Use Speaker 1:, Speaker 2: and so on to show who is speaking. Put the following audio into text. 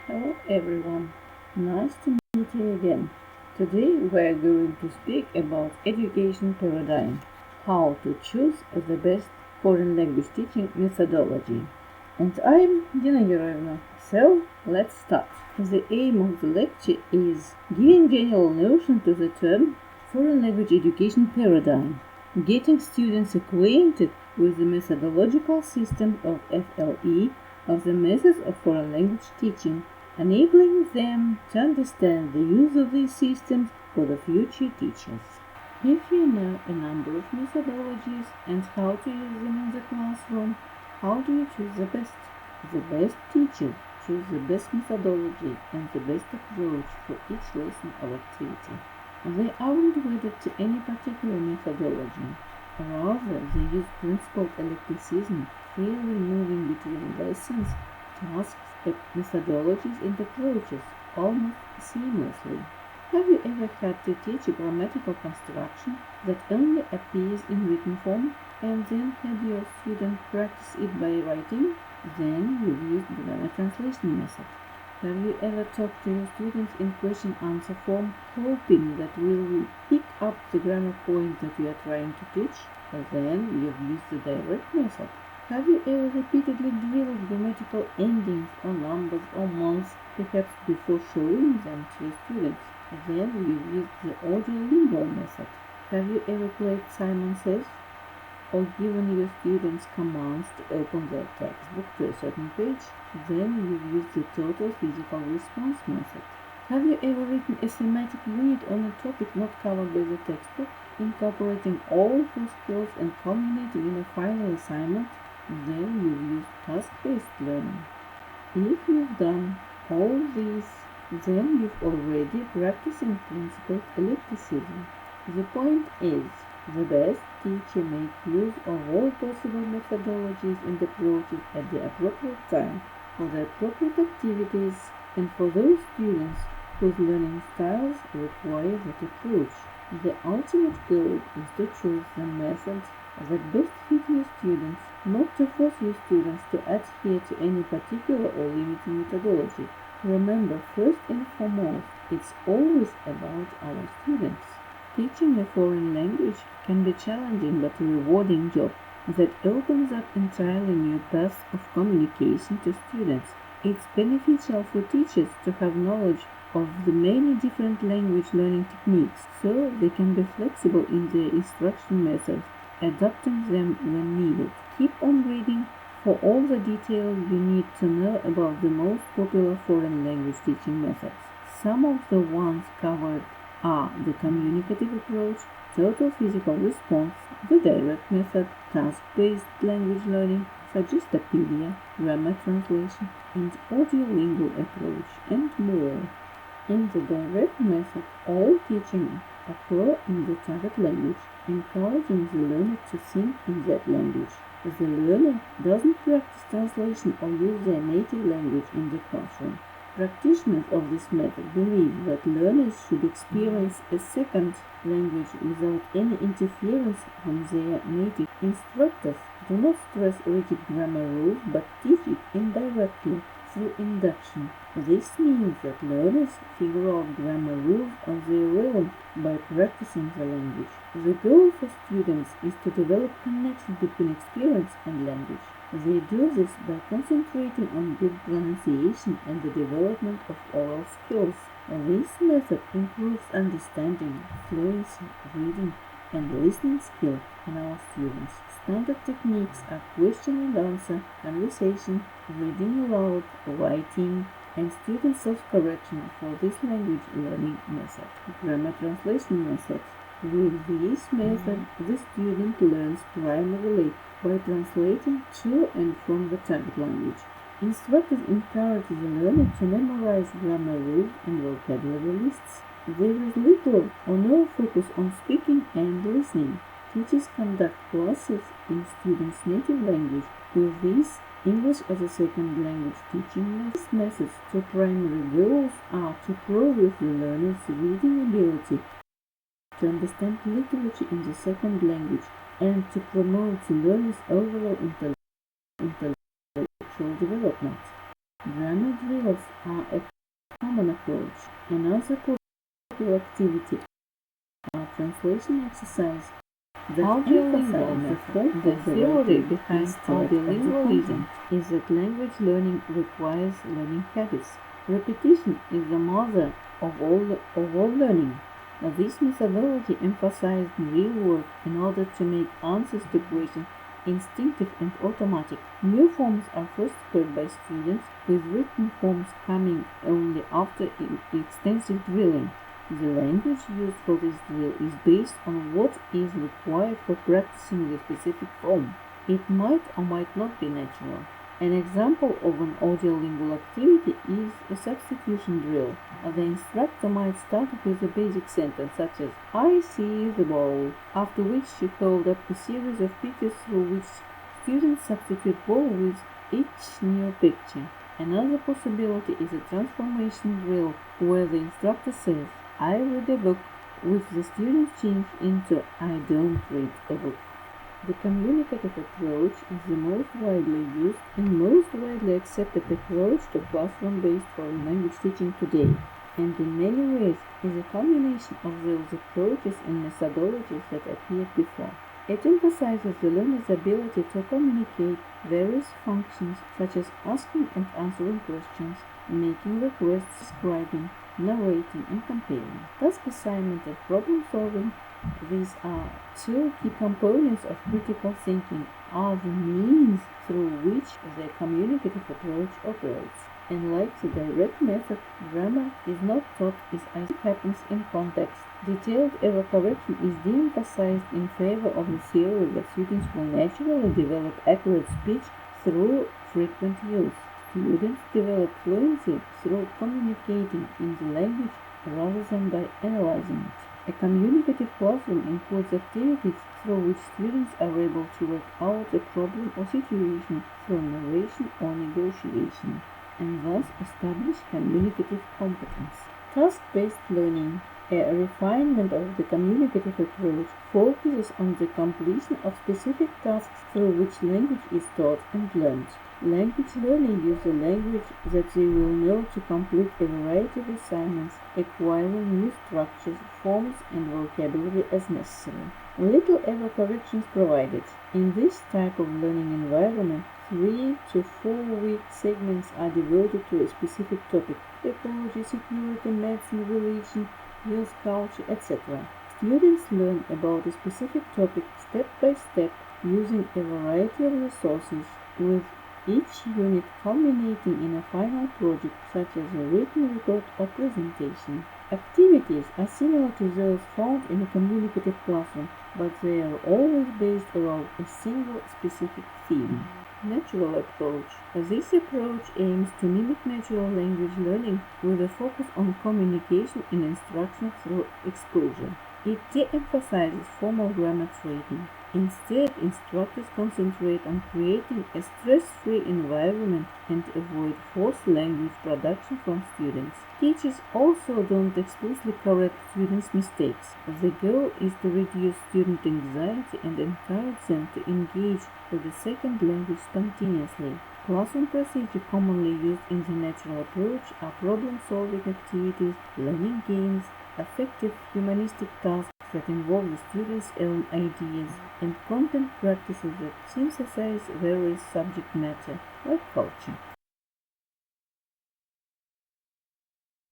Speaker 1: Hello everyone, nice to meet you again. Today we are going to speak about education paradigm, how to choose the best foreign language teaching methodology. And I'm Dina Yurovna, so let's start. The aim of the lecture is giving general notion to the term foreign language education paradigm, getting students acquainted with the methodological system of FLE of the methods of foreign language teaching, enabling them to understand the use of these systems for the future teachers. If you know a number of methodologies and how to use them in the classroom, how do you choose the best? The best teachers choose the best methodology and the best approach for each lesson or activity. They aren't wedded to any particular methodology. Rather, they use principled eclecticism, freely moving between lessons, tasks, methodologies, and approaches almost seamlessly. Have you ever had to teach a grammatical construction that only appears in written form and then had your student practice it by writing? Then you used the grammar translation method. Have you ever talked to your students in question-answer form, hoping that we will pick up the grammar point that you are trying to teach? Then you've used the direct method. Have you ever repeatedly drilled grammatical endings or numbers or months, perhaps before showing them to your students? Then you've used the audiolingual method. Have you ever played Simon Says or given your students commands to open their textbook to a certain page? Then you've used the total physical response method. Have you ever written a thematic unit on a topic not covered by the textbook, incorporating all four skills and culminating in a final assignment? Then you've used task-based learning. If you've done all these, then you've already practicing principled ellipticism. The point is, the best teacher makes use of all possible methodologies and approaches at the appropriate time for the appropriate activities and for those students whose learning styles require that approach. The ultimate goal is to choose the methods that best fit your students, not to force your students to adhere to any particular or limiting methodology. Remember, first and foremost, it's always about our students. Teaching a foreign language can be challenging but a rewarding job that opens up entirely new paths of communication to students. It's beneficial for teachers to have knowledge of the many different language learning techniques so they can be flexible in their instruction methods, adapting them when needed. Keep on reading for all the details you need to know about the most popular foreign language teaching methods. Some of the ones covered are the communicative approach, total physical response, the direct method, task-based language learning, Suggestopedia, grammar translation, and audiolingual approach, and more. In the direct method, all teaching occur in the target language, encouraging the learner to think in that language. The learner doesn't practice translation or use their native language in the classroom. Practitioners of this method believe that learners should experience a second language without any interference from their native. Instructors do not stress rigid grammar rules but teach it indirectly through induction. This means that learners figure out grammar rules on their own by practicing the language. The goal for students is to develop connection between experience and language. They do this by concentrating on good pronunciation and the development of oral skills. This method improves understanding, fluency, reading, and listening skill in our students. Standard techniques are question and answer, conversation, reading aloud, writing, and student self-correction for this language learning method. Grammar translation method. With this method, the student learns primarily by translating to and from the target language. Instructors encourage the learner to memorize grammar rules and vocabulary lists. There is little or no focus on speaking and listening. Teachers conduct classes in students' native language. With this, English as a second language teaching methods, two primary goals are to progress the learner's reading ability, to understand literature in the second language, and to promote the learner's overall intellectual development. Grammar drills are a common approach. Another popular activity are translation exercises that emphasize the theory behind audiolingualism is that language learning requires learning habits. Repetition is the mother of all learning. This methodology emphasized real work in order to make answers to questions instinctive and automatic. New forms are first heard by students, with written forms coming only after extensive drilling. The language used for this drill is based on what is required for practicing the specific form. It might or might not be natural. An example of an audiolingual activity is a substitution drill. The instructor might start with a basic sentence such as "I see the ball," after which she called up a series of pictures through which students substitute ball with each new picture. Another possibility is a transformation drill where the instructor says, "I read a book," which the students change into "I don't read a book." The communicative approach is the most widely used and most widely accepted approach to classroom-based foreign language teaching today, and in many ways is a combination of those approaches and methodologies that appeared before. It emphasizes the learner's ability to communicate various functions such as asking and answering questions, making requests, describing, narrating, and comparing. Task assignment and problem solving, these are two key components of critical thinking, are the means through which the communicative approach operates. Unlike the direct method, grammar is not taught as it happens in context. Detailed error correction is de-emphasized in favor of the theory that students will naturally develop accurate speech through frequent use. Students develop fluency through communicating in the language rather than by analyzing it. A communicative classroom includes activities through which students are able to work out a problem or situation through narration or negotiation, and thus establish communicative competence. Task-based learning, a refinement of the communicative approach, focuses on the completion of specific tasks through which language is taught and learned. Language learning uses a language that they will know to complete a variety of assignments, acquiring new structures, forms, and vocabulary as necessary. Little error corrections provided. In this type of learning environment, 3 to 4 week segments are devoted to a specific topic: ecology, security, medicine, religion, health, culture, etc. Students learn about a specific topic step by step using a variety of resources, with each unit culminating in a final project such as a written report or presentation. Activities are similar to those found in a communicative classroom, but they are always based around a single specific theme. Natural approach. This approach aims to mimic natural language learning with a focus on communication and instruction through exposure. It de-emphasizes formal grammar training. Instead, instructors concentrate on creating a stress-free environment and avoid forced language production from students. Teachers also don't explicitly correct students' mistakes. The goal is to reduce student anxiety and encourage them to engage with the second language spontaneously. Classroom procedure commonly used in the natural approach are problem-solving activities, learning games, effective humanistic tasks that involve the students' own ideas, and content practices that synthesize various subject matter, like culture.